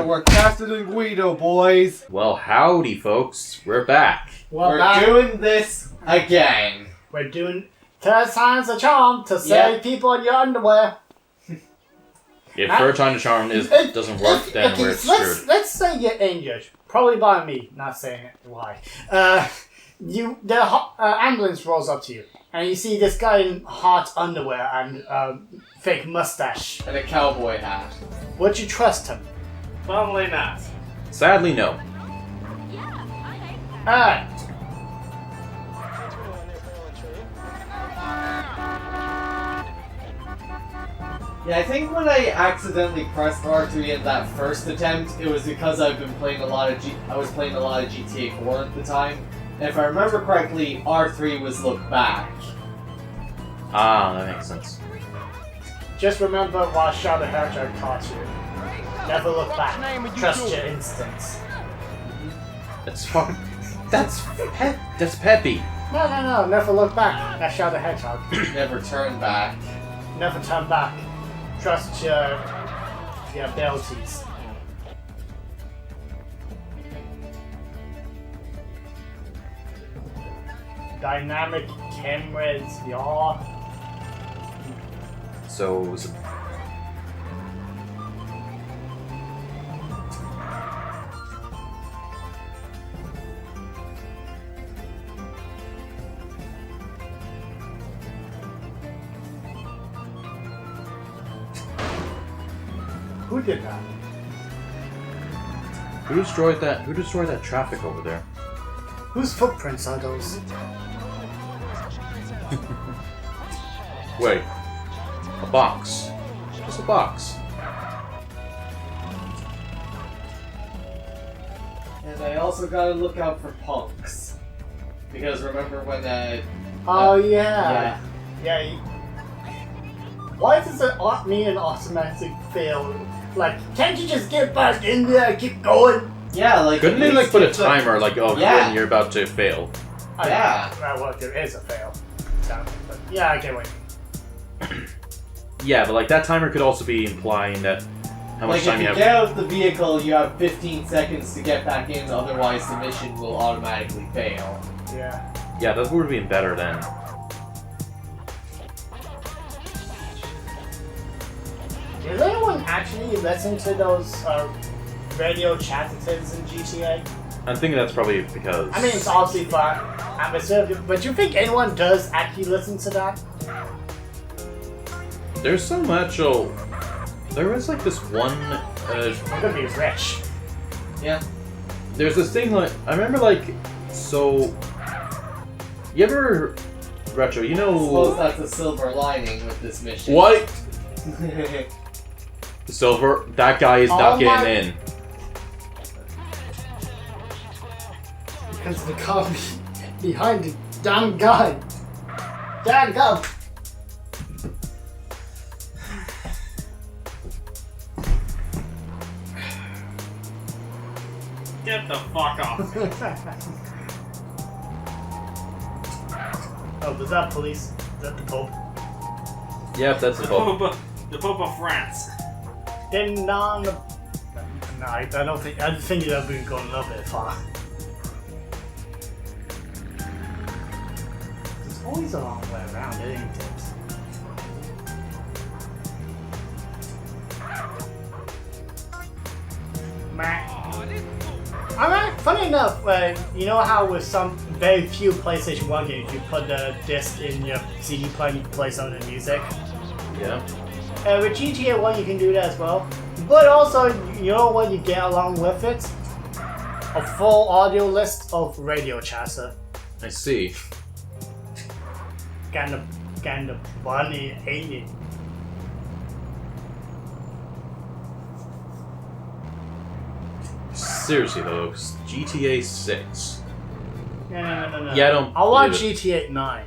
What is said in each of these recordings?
we're Casted and Guido, boys. Well, howdy, folks. We're back. We're doing this again. We're doing third time's a charm to save people in your underwear. If third time the charm doesn't work, then we're screwed. Let's say you're injured. Probably by me, not saying it. Why? The ambulance rolls up to you, and you see this guy in hot underwear and fake mustache. And a cowboy hat. Would you trust him? Probably not. Sadly, no. Alright. Yeah, I think when I accidentally pressed R3 in that first attempt, it was because I've been playing I was playing a lot of GTA 4 at the time. And if I remember correctly, R3 was look back. Ah, that makes sense. Just remember what Shadow Hedgehog taught you. Never look back. Trust your instincts. That's fun. That's peppy. No. Never look back. That's Shadow Hedgehog. Never turn back. Never turn back. Trust your abilities. Dynamic cameras, y'all. So, was it... Who did that? Who destroyed that traffic over there? Whose footprints are those? Wait. A box. Just a box. And I also gotta look out for punks. Because remember when Oh yeah. Why does it mean an automatic fail? Like, can't you just get back in there and keep going? Yeah, like... Couldn't they, like, put a timer, like, oh, when you're about to fail? Yeah. Well, there is a fail. But yeah, I get what you mean. Yeah, but, like, that timer could also be implying that how much time you have... If you get out of the vehicle, you have 15 seconds to get back in, otherwise the mission will automatically fail. Yeah. Yeah, that would have been better then. Does anyone actually listen to those radio chatterers in GTA? I'm thinking that's probably because... I mean, it's obviously for atmosphere, but do you think anyone does actually listen to that? There's some actual... There was like this one... I'm gonna be rich. Yeah. There's this thing like... I remember like... So... You ever... Retro, you know... I suppose that's a silver lining with this mission. What? Silver, that guy is not getting in. Because the car behind the damn guy. Damn go. Get the fuck off. Oh, is that police? Is that the Pope? Yep, that's the Pope. The Pope of France. Then no, I don't think. I think that we've gone a little bit far. There's always a long way around, isn't it? Alright, funny enough, you know how with some very few PlayStation 1 games you put the disc in your CD player and you can play some of the music? Yeah. With GTA 1 you can do that as well. But also, you know what you get along with it? A full audio list of radio chatter. I see. Kinda funny, ain't it? Seriously though, GTA 6. No. Yeah, I don't I want believe GTA 9.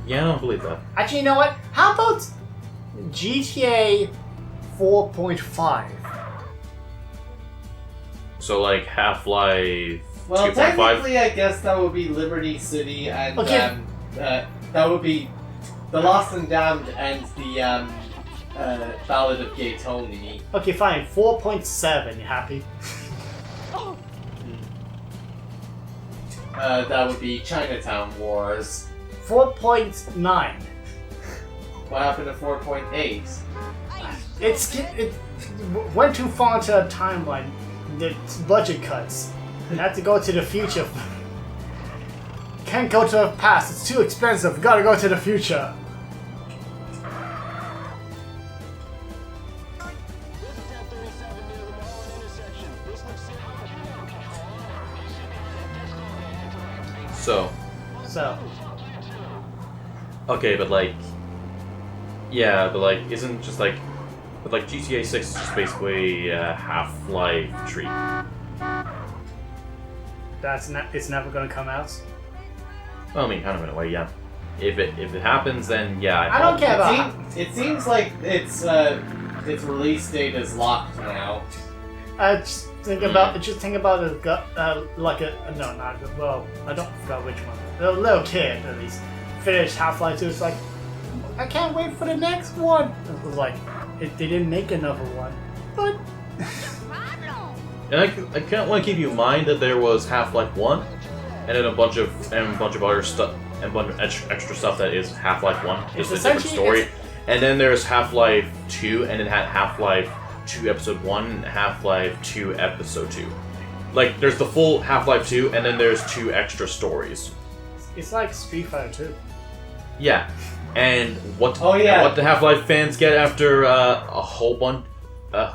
Yeah, I don't believe that. Actually, you know what? How about GTA 4.5? So like Half-Life Well, 2.5? technically, I guess that would be Liberty City and Okay. that would be The Lost and Damned and the Ballad of Gay Tony. Okay, fine. 4.7. You happy? That would be Chinatown Wars. 4.9. What happened to 4.8? It went too far into a timeline. The budget cuts. You have to go to the future. Can't go to the past. It's too expensive. Gotta go to the future. So. Okay, but like, yeah, but like, isn't just like, but like GTA 6 is just basically a Half-Life treat. It's never gonna come out. Well, I mean, kind of in a way, yeah. If it happens, then yeah. I don't care about. It seems like its release date is locked now. Just think about it. Like a no, not well. I don't forget which one. The little kid at least finished Half-Life 2. It's like I can't wait for the next one. It was like they didn't make another one, but. And I can't want to keep you in mind that there was Half-Life 1, and then a bunch of other stuff, and a bunch of extra stuff that is Half-Life 1. It's a different story. And then there's Half-Life 2, and it had Half-Life 2 Episode 1 and Half-Life 2 Episode 2. Like, there's the full Half-Life 2, and then there's 2 extra stories. It's like Street Fighter 2. Yeah. And what yeah. what the Half-Life fans get after a whole bunch, a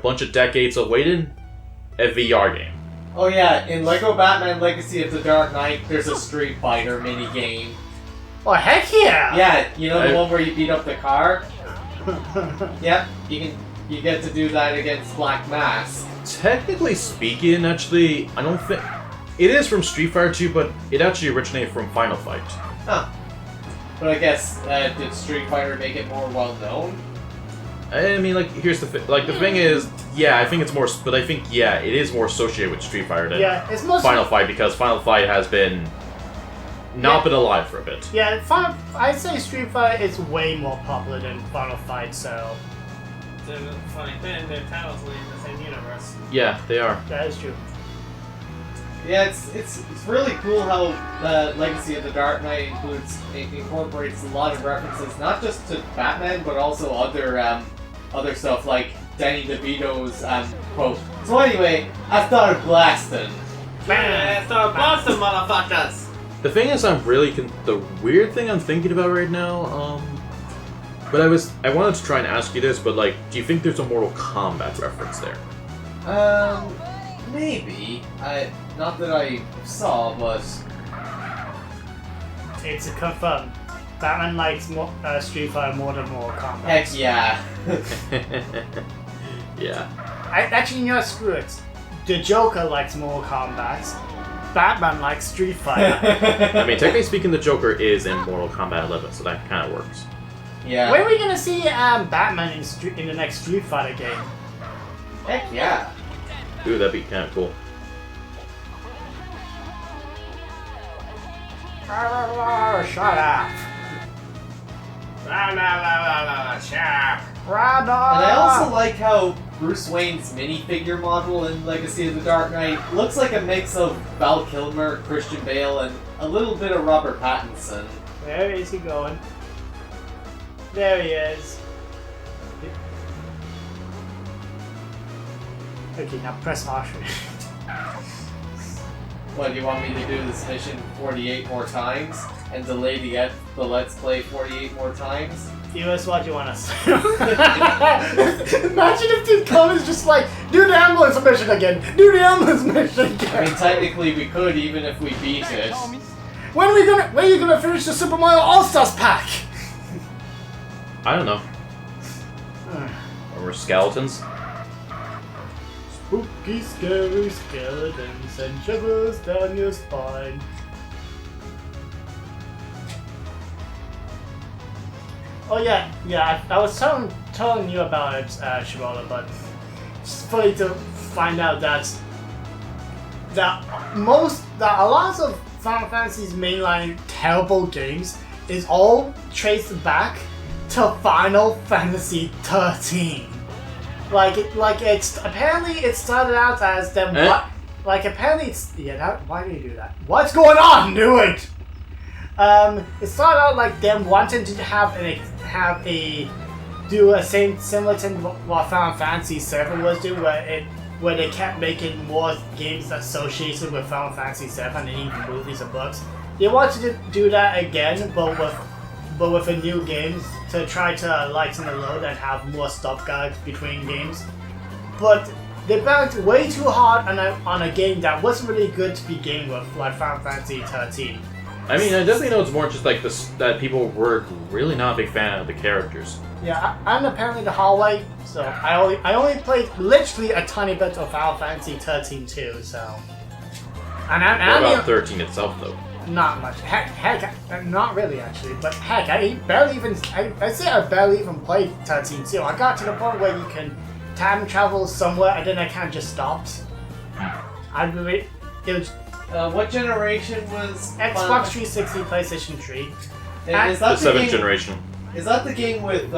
bunch of decades of waiting? A VR game. Oh yeah, in Lego Batman Legacy of the Dark Knight, there's a Street Fighter mini game. Oh heck yeah! Yeah, you know the one where you beat up the car? Yep, you get to do that against Black Mask. Technically speaking, actually, I don't think it is from Street Fighter 2, but it actually originated from Final Fight. Huh. But I guess did Street Fighter make it more well known? I mean, like, here's the thing. Like, the thing is, yeah, I think it's more, but I think, yeah, it is more associated with Street Fighter than it's mostly Final Fight, because Final Fight has been not been alive for a bit. Yeah, I'd say Street Fighter is way more popular than Final Fight, so. The funny thing, they're technically in the same universe. Yeah, they are. That is true. Yeah, it's really cool how Legacy of the Dark Knight incorporates a lot of references, not just to Batman, but also other stuff like Danny DeVito's quote. So anyway, I started blasting. Man, start blasting, motherfuckers! The thing is, the weird thing I'm thinking about right now, but I wanted to try and ask you this, but like, do you think there's a Mortal Kombat reference there? Maybe. Not that I saw, but It's confirmed. Batman likes Street Fighter more than Mortal Kombat. heck yeah. Yeah. Actually, you know, screw it. The Joker likes Mortal Kombat. Batman likes Street Fighter. I mean, technically speaking, the Joker is in Mortal Kombat 11, so that kind of works. Yeah. When are we gonna see Batman in the next Street Fighter game? Heck yeah. Ooh, that'd be kind of cool. Shut up. Shut up. Run And I also like how Bruce Wayne's minifigure model in Legacy of the Dark Knight looks like a mix of Val Kilmer, Christian Bale, and a little bit of Robert Pattinson. Where is he going? There he is. Okay, now press R. What, do you want me to do this mission 48 more times? And delay the Let's Play 48 more times? Give us what you want us to do. Imagine if the comments just like, do the ambulance mission again, do the ambulance mission again. I mean, technically we could, even if we beat it. When are you gonna finish the Super Mario All-Stars pack? I don't know. Or we're skeletons. Spooky, scary skeletons and shivers down your spine. Oh yeah, I was telling you about it, Shirola, but it's funny to find out that a lot of Final Fantasy's mainline terrible games is all traced back to Final Fantasy 13. It's apparently it started out as them what? Like apparently it's why do you do that? What's going on? Do it. It started out like them wanting to do a similar thing what Final Fantasy 7 was doing, where they kept making more games associated with Final Fantasy 7 and even movies and books. They wanted to do that again, but with a new game to try to lighten the load and have more stop guards between games. But they banked way too hard on a game that wasn't really good to begin with, like Final Fantasy 13. I mean, I definitely know it's more just like this that people were really not a big fan of the characters. Yeah, I'm apparently the hallway, so I only played literally a tiny bit of Final Fantasy 13 too, so. And What about 13 itself, though? Not much. Heck, not really actually. But heck, I barely even played 13 too. I got to the point where you can time travel somewhere and then I kind of just stopped. It was what generation was Xbox 360, PlayStation 3. Is that The 7th game, generation. Is that the game with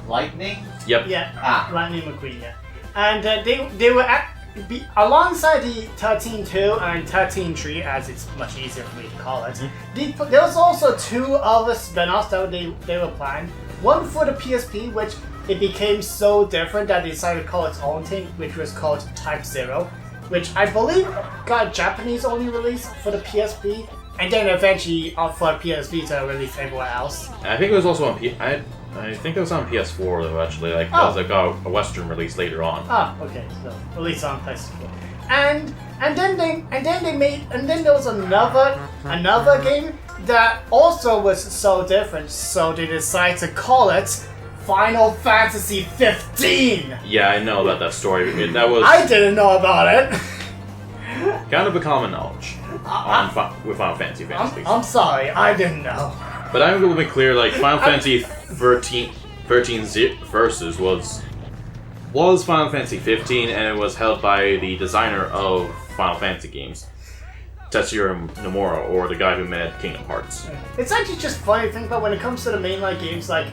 Lightning? Yep. Yeah, Lightning McQueen, yeah. And they were alongside the 13.2 and 13.3, as it's much easier for me to call it. There was also 2 other spin-offs that they were planning. One for the PSP, which it became so different that they decided to call its own thing, which was called Type 0, which I believe got Japanese only release for the PSP, and then eventually for PSP to release everywhere else. I think it was also on I think it was on PS4 though, actually. Like, because it got a Western release later on. Okay, so released on PlayStation 4. And then there was another game that also was so different, so they decided to call it Final Fantasy 15. Yeah, I know about that story. That was I didn't know about it. kind of a common knowledge with Final Fantasy fans. I'm sorry, I didn't know. But I'm going to be clear, like, Final Fantasy 13 Versus was Final Fantasy 15, and it was held by the designer of Final Fantasy games, Tetsuya Nomura, or the guy who made Kingdom Hearts. It's actually just funny to think about when it comes to the mainline games, like,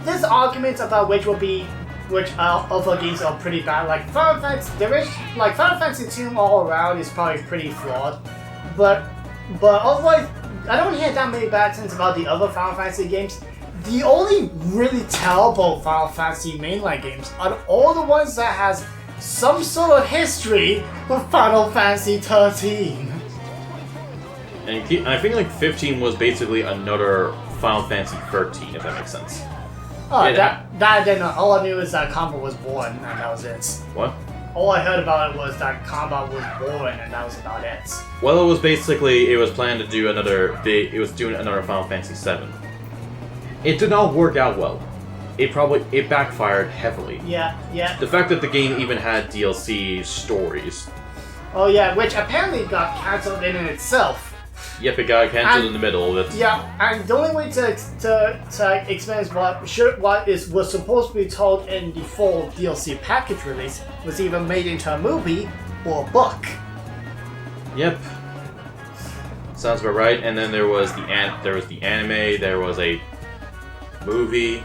there's arguments about which other games are pretty bad. Like Final Fantasy 2 all around is probably pretty flawed, but otherwise, I don't hear that many bad things about the other Final Fantasy games. The only really terrible Final Fantasy mainline games are all the ones that has some sort of history with Final Fantasy 13. And I think like 15 was basically another Final Fantasy 13, if that makes sense. Oh, that I didn't know. All I knew is that combat was boring, and that was it. What? All I heard about it was that combat was boring, and that was about it. Well, it was planned to do it was doing another Final Fantasy 7. It did not work out well. It backfired heavily. Yeah. The fact that the game even had DLC stories. Oh yeah, which apparently got cancelled in itself. Yep, it got cancelled in the middle. Yeah, and the only way to explain what was supposed to be told in the full DLC package release was either made into a movie or a book. Yep. Sounds about right. And then there was the anime, there was a movie,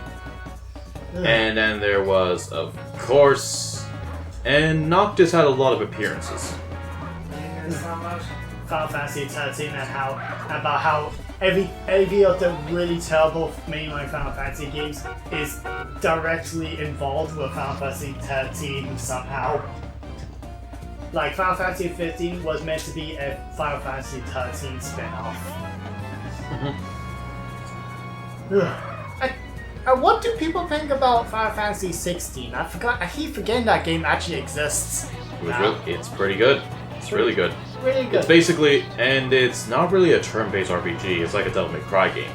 and then there was, of course, and Noctis had a lot of appearances. Final Fantasy 13 and about how every of the really terrible mainline Final Fantasy games is directly involved with Final Fantasy 13 somehow. Like Final Fantasy 15 was meant to be a Final Fantasy 13 spin-off. What do people think about Final Fantasy 16? I keep forgetting that game actually exists. It's pretty good. It's really good. Really good. It's basically, and it's not really a turn-based RPG. It's like a Devil May Cry game.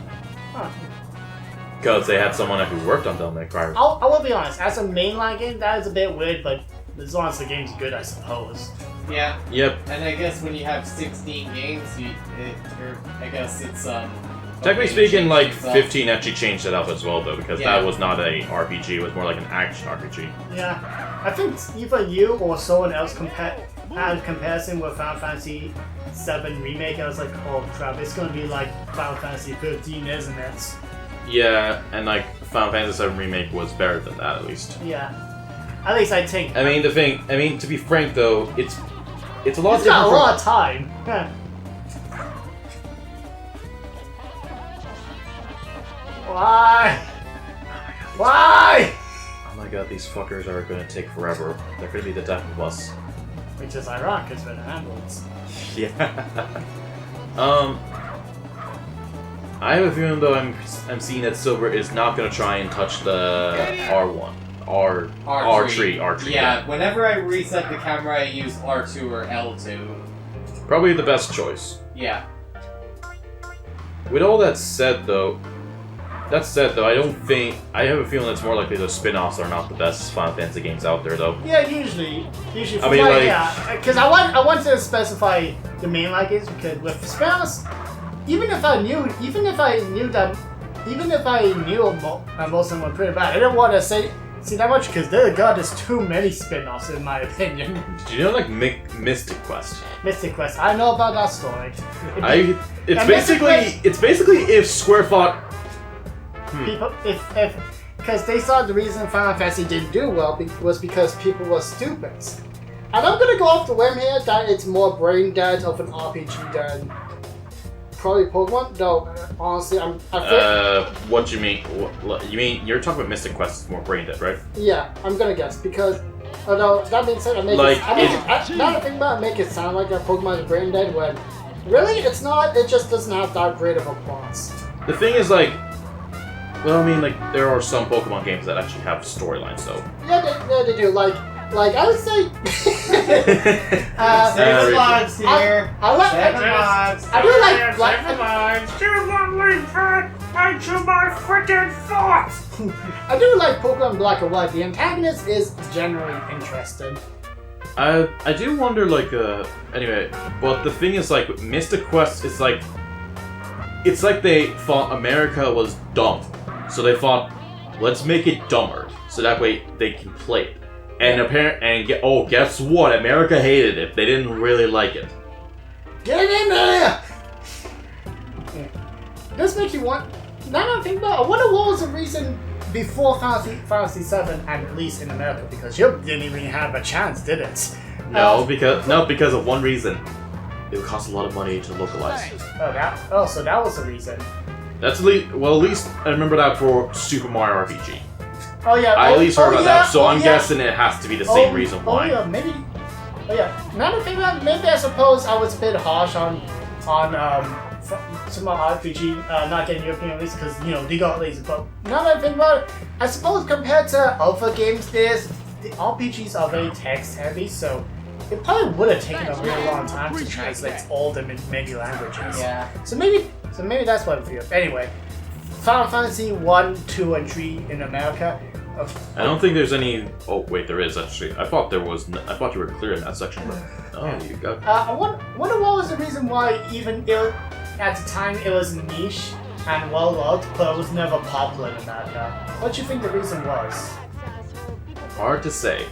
Because they had someone who worked on Devil May Cry. I will be honest. As a mainline game, that is a bit weird, but as long as the game's good, I suppose. Yeah. Yep. And I guess when you have 16 games, I guess it's Technically speaking, like 15 actually changed it up as well, though, because that was not a RPG. It was more like an action RPG. Yeah, I think either you or someone else had a comparison with Final Fantasy 7 Remake. I was like, oh crap, it's gonna be like Final Fantasy 15, isn't it? Yeah, and like Final Fantasy VII Remake was better than that at least. Yeah. At least I think. I mean, to be frank though, it's a lot It's different. got a lot of time. Why? Why? Oh my god, these fuckers are gonna take forever. They're gonna be the death of us. Which is ironic, because we're an ambulance. Yeah. I have a feeling though I'm seeing that Silver is not gonna try and touch the R1. R3. Yeah, whenever I reset the camera, I use R2 or L2. Probably the best choice. Yeah. With all that said though, I have a feeling it's more likely the spin-offs are not the best Final Fantasy games out there though. Yeah, usually. I mean, like, yeah, because I want to specify the mainline games because with spin-offs, even if I knew most of them were pretty bad, I didn't want to see that much because there's too many spin-offs in my opinion. Did you know like Mystic Quest? Mystic Quest, I know about that story. It's basically if Square thought. People, because they thought the reason Final Fantasy didn't do well was because people were stupid. And I'm gonna go off the whim here that it's more brain dead of an RPG than probably Pokemon. Though honestly, I think. What do you mean? You mean you're talking about Mystic Quest is more brain dead, right? Yeah, I'm gonna guess because. Although that being said, I make it sound like that Pokemon is brain dead when really it's not. It just doesn't have that great of a plot. The thing is like. Well, I mean, like, there are some Pokemon games that actually have storylines, though. Yeah, they do. Like I would say. 7 lives here. I like 7 lives. I do like Black. Into my freaking thoughts! I do like Pokemon Black and White. The antagonist is generally interesting. I do wonder, like, anyway, but the thing is, like, Mystic Quest is like. It's like they thought America was dumb. So they thought, let's make it dumber, so that way they can play it. And guess what? America hated it. They didn't really like it. Get in there! This makes you want. Now that I think about it, I wonder what was the reason before Final Fantasy VII, and at least in America, because you didn't even have a chance, did it? Because of one reason. It would cost a lot of money to localize. So that was the reason. That's at least I remember that for Super Mario RPG. Oh yeah. I at least heard about that, so I'm guessing it has to be the same reason why. Oh yeah, maybe. Oh yeah. Now that I think about it, maybe I suppose I was a bit harsh on Super Mario RPG not getting European release because they got released. But now that I think about it, I suppose compared to other games, the RPGs are very text heavy, so. It probably would have taken a really long time to translate all the many languages. Yeah. So maybe that's what I feel. Anyway, Final Fantasy 1, 2, and 3 in America. I don't think there's any. Oh wait, there is actually. I thought you were clear in that section. But you got. I wonder what was the reason why at the time it was niche and well loved, but it was never popular in America. What do you think the reason was? Hard to say.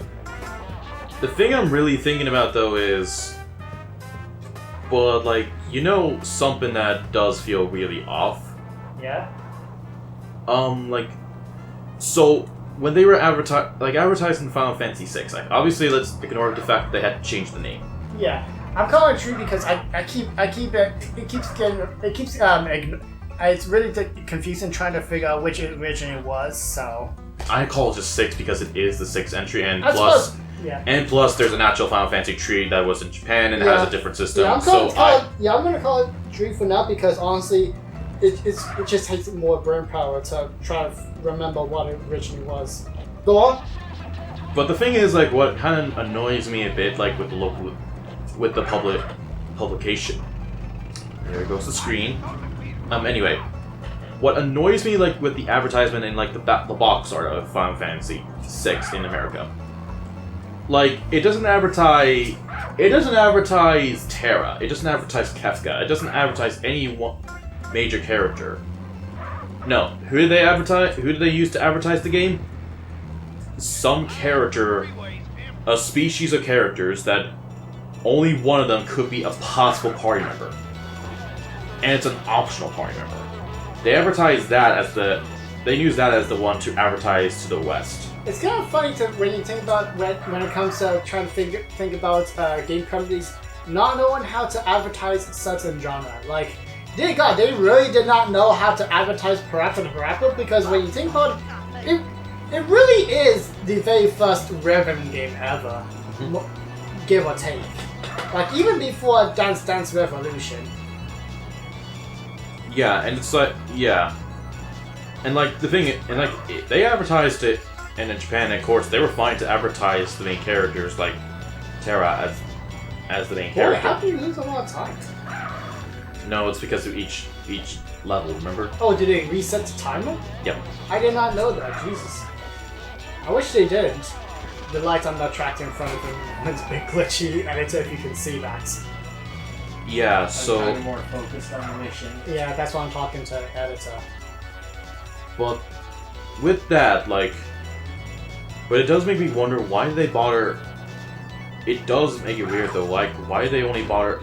The thing I'm really thinking about though is, but like something that does feel really off. Yeah. Like, so when they were advertising Final Fantasy VI, like obviously let's ignore the fact that they had to change the name. Yeah, I'm calling it 3 because it's really confusing trying to figure out which it originally was. So. I call it just 6 because it is the 6th entry, and plus there's an actual Final Fantasy tree that was in Japan and has a different system. Yeah, I'm gonna call it 3 for now because honestly, it just takes more brain power to try to remember what it originally was. Go on. But the thing is, like, what kind of annoys me a bit, like with the publication. There goes the screen. Anyway. What annoys me, like, with the advertisement and, like, the box art of Final Fantasy VI in America, like, it doesn't advertise Terra, it doesn't advertise Kefka, it doesn't advertise any one major character. No, who did they advertise? Who did they use to advertise the game? Some character, a species of characters that only one of them could be a possible party member, and it's an optional party member. they advertise that as the they use that as the one to advertise to the West. It's kind of funny when you think about when it comes to trying to think about game companies not knowing how to advertise certain genre. Like, dear God, they really did not know how to advertise Parappa the Rapper, because when you think about it, it really is the very first rhythm game ever, give or take. Like, even before Dance Dance Revolution. Yeah, and it's like, yeah. And like, the thing, and like, they advertised it, and in Japan, of course, they were fine to advertise the main characters, like Terra, as the main Boy, character. how do you lose a lot of time? No, it's because of each level, remember? Oh, did they reset the timer? Yep. I did not know that, Jesus. I wish they didn't. The light on the track in front of him is a bit glitchy, and it's if you can see that. Yeah, I'm so... kind of more focused on the mission. Yeah, that's why I'm talking to the editor. But with that, like... But it does make me wonder, why did they bother... It does make it weird, though. Like, why did they only bother...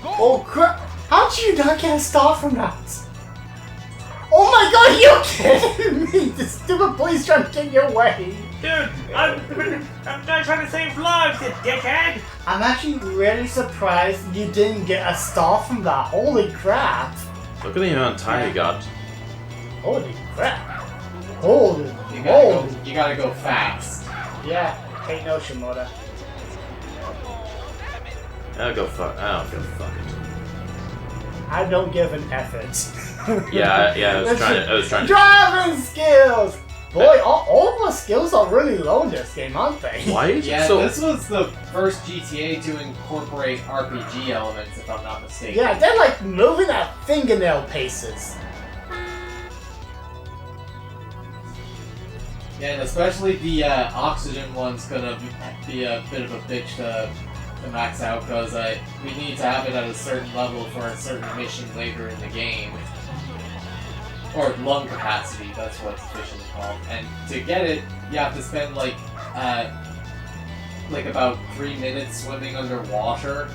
Oh crap! How'd you not get a star from that? Oh my God, are you kidding me? This stupid police trying to get your way. Dude, I'm not trying to save lives, you dickhead! I'm actually really surprised you didn't get a star from that. Holy crap! Look at the amount of time you got. Holy crap! Holy You gotta go fast. Yeah, take no Shimoda. I'll go fuck. I don't give a fuck it. I don't give an effort. Yeah, I was trying to. Driving skills! Boy, all of our skills are really low in this game, aren't they? Why is Yeah, it so? this was the first GTA to incorporate RPG elements, if I'm not mistaken. Yeah, they're like moving at fingernail paces. Yeah, and especially the oxygen one's gonna be a bit of a bitch to max out, because we need to have it at a certain level for a certain mission later in the game. Or lung capacity, that's what it's officially called. And to get it, you have to spend like about 3 minutes swimming underwater.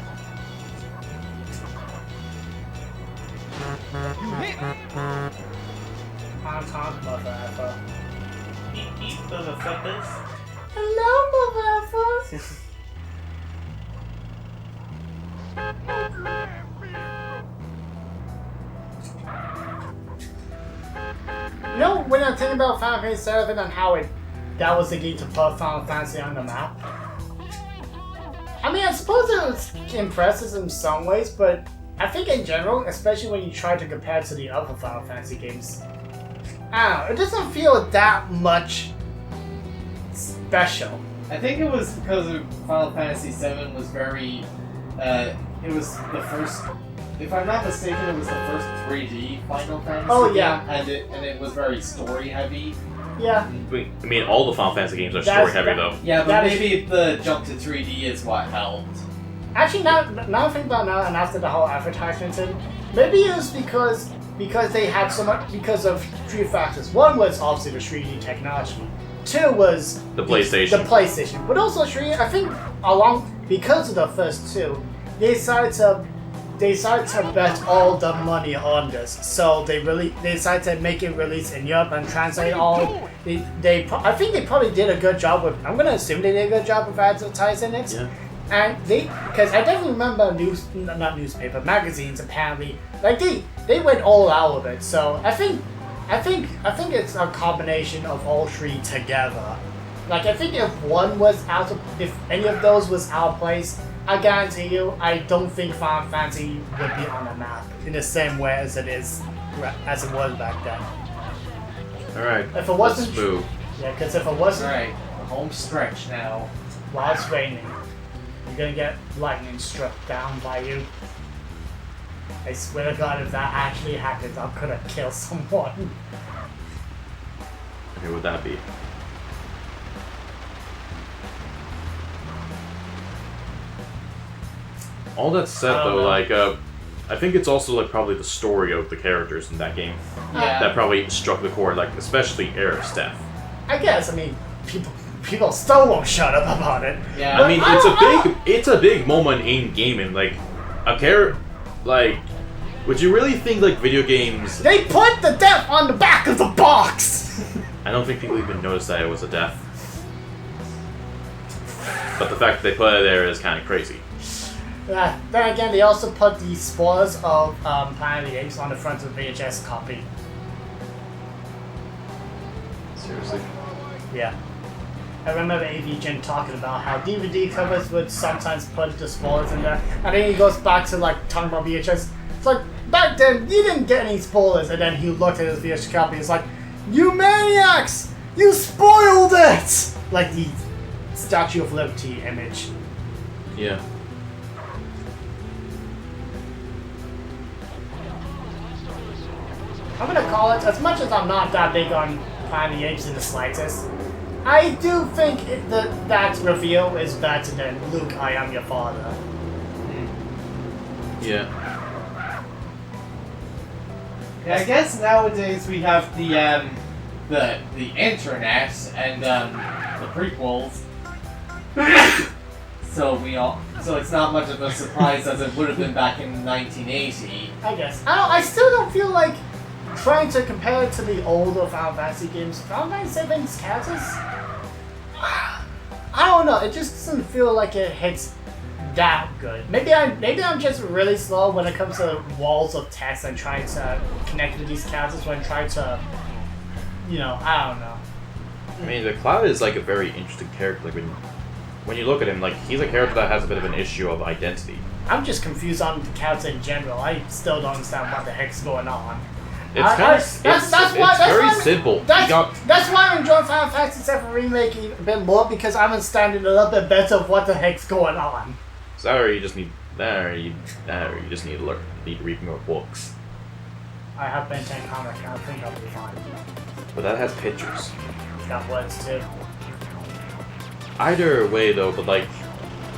I'm talking about that. Eat motherfuckers. Hello, motherfuckers. You know, when I'm thinking about Final Fantasy VII and how that was the game to put Final Fantasy on the map. I mean, I suppose it was impressive in some ways, but I think in general, especially when you try to compare it to the other Final Fantasy games, I don't know, it doesn't feel that much special. I think it was because Final Fantasy VII was very, it was the first, if I'm not mistaken, it was the first 3D Final Fantasy Oh, yeah. game, and it was very story heavy. Yeah. I mean, all the Final Fantasy games are story heavy, though. Yeah, but That is- maybe the jump to 3D is what helped. Actually, now I think about it now, and after the whole advertisement thing, maybe it was because they had so much, because of three factors. One was obviously the 3D technology. Two was The PlayStation. The PlayStation, but also 3D. I think because of the first two, they decided to bet all the money on this. So they decided to make it release in Europe and translate all. I think they probably did a good job with. I'm gonna assume they did a good job of advertising it. Yeah. And because I definitely remember not magazines apparently, like they went all out with it. So I think it's a combination of all three together. Like, I think if any of those was out of place, I guarantee you, I don't think Final Fantasy would be on the map in the same way as it was back then. All right. If it wasn't, let's move. yeah, because if it wasn't, Alright, the home stretch now. while it's raining, you're gonna get lightning struck down by you. I swear to God, if that actually happens, I'm gonna kill someone. Who would that be? All that said, I don't though, know. like, I think it's also like probably the story of the characters in that game Yeah. that probably struck the chord, like especially Aerith's death. I guess. I mean, people still won't shut up about it. Yeah. But I mean, it's a big moment in gaming. Like a character, like Would you really think like video games? They put the death on the back of the box! I don't think people even noticed that it was a death. But the fact that they put it there is kind of crazy. Yeah, then again, they also put the spoilers of Planet of the Apes on the front of the VHS copy. Seriously? Yeah. I remember AV Jim talking about how DVD covers would sometimes put the spoilers in there, and then he goes back to like talking about VHS. It's like, back then, you didn't get any spoilers, and then he looked at his VHS copy and it's like, you maniacs! You spoiled it! Like the Statue of Liberty image. Yeah. I'm gonna call it, as much as I'm not that big on Planet of the Apes in the slightest, I do think that reveal is better than Luke, I am your father. Yeah. Yeah, I guess nowadays we have the internet and the prequels. So it's not much of a surprise as it would have been back in 1980. I guess. I still don't feel like trying to compare it to the older Final Fantasy games. Final Fantasy VII's characters, I don't know. It just doesn't feel like it hits that good. Maybe I'm just really slow when it comes to walls of text and trying to connect with these characters when trying to, I don't know. I mean, the Cloud is like a very interesting character. Like when you look at him, like he's a character that has a bit of an issue of identity. I'm just confused on the character in general. I still don't understand what the heck's going on. It's very simple. That's why I'm enjoying Final Fantasy VII Remake a bit more, because I'm understanding a little bit better of what the heck's going on. Sorry, you just need. You just need to learn. You need to read more books. I have been 10 comic. I think I'll be fine. But that has pictures. It's got words too. Either way, though, but like,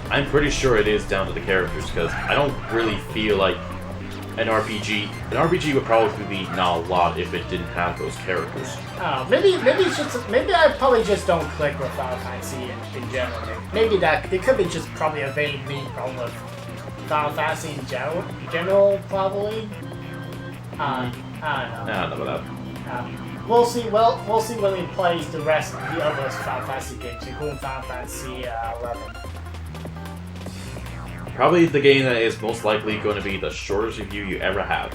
I'm pretty sure it is down to the characters, because I don't really feel like an RPG would probably be not a lot if it didn't have those characters. Maybe I probably just don't click with Final Fantasy in general. Maybe that it could be just probably a vague me problem with Final Fantasy in general probably. I don't know. Nah, none of that. We'll see. Well, we'll see when we play the rest of the other Final Fantasy games, including Final Fantasy 11. Probably the game that is most likely going to be the shortest review you ever have.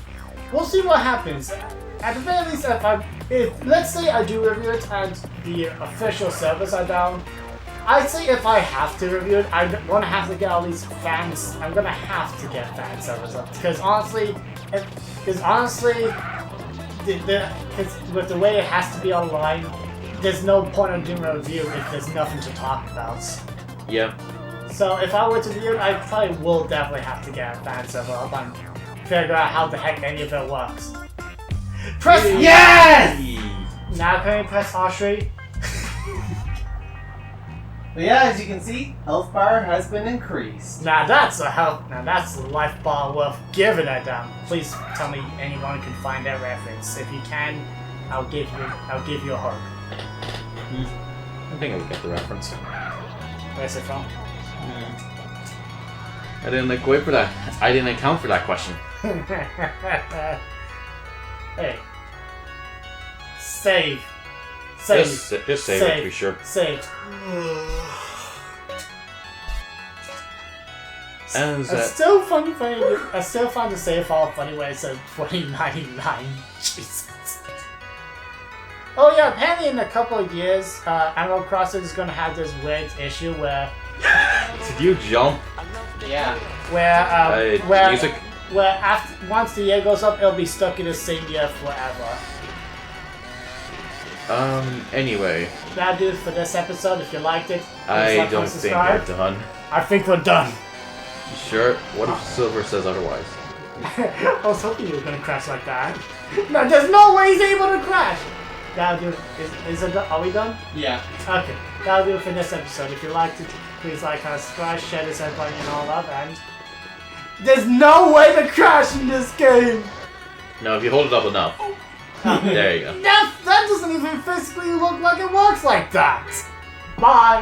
We'll see what happens. At the very least, if let's say I do review it and the official servers are down, I'd say if I have to review it, I'm gonna have to get all these fans. I'm gonna have to get fan servers up because honestly, with the way it has to be online, there's no point in doing a review if there's nothing to talk about. Yeah. So if I were to review it, I probably will definitely have to get a fan server up and figure out how the heck any of it works. Press Yes! Now can we press R3? But yeah, as you can see, health bar has been increased. Now that's a life bar worth giving it down. Please tell me anyone can find that reference. If you can, I'll give you a hug. I think I would get the reference. Where's it from? I didn't wait for that. I didn't account for that question. Hey. Save. Just save it to be sure. Save. And I still find the save file funny when it says 2099. Jesus. Oh yeah, apparently in a couple of years, Animal Crossing is going to have this weird issue where... Did you jump? Yeah. Where once the year goes up, it'll be stuck in the same year forever. Anyway. That'll do it for this episode. If you liked it, I don't think we're done. I think we're done. You sure? What if Silver says otherwise? I was hoping you were going to crash like that. No, there's no way he's able to crash! That'll do it. Is it done? Are we done? Yeah. Okay. That'll do it for this episode. If you liked it, please like, subscribe, share this button and all that, and... There's no way to crash in this game! No, if you hold it up enough. There you go. That doesn't even physically look like it works like that! Bye!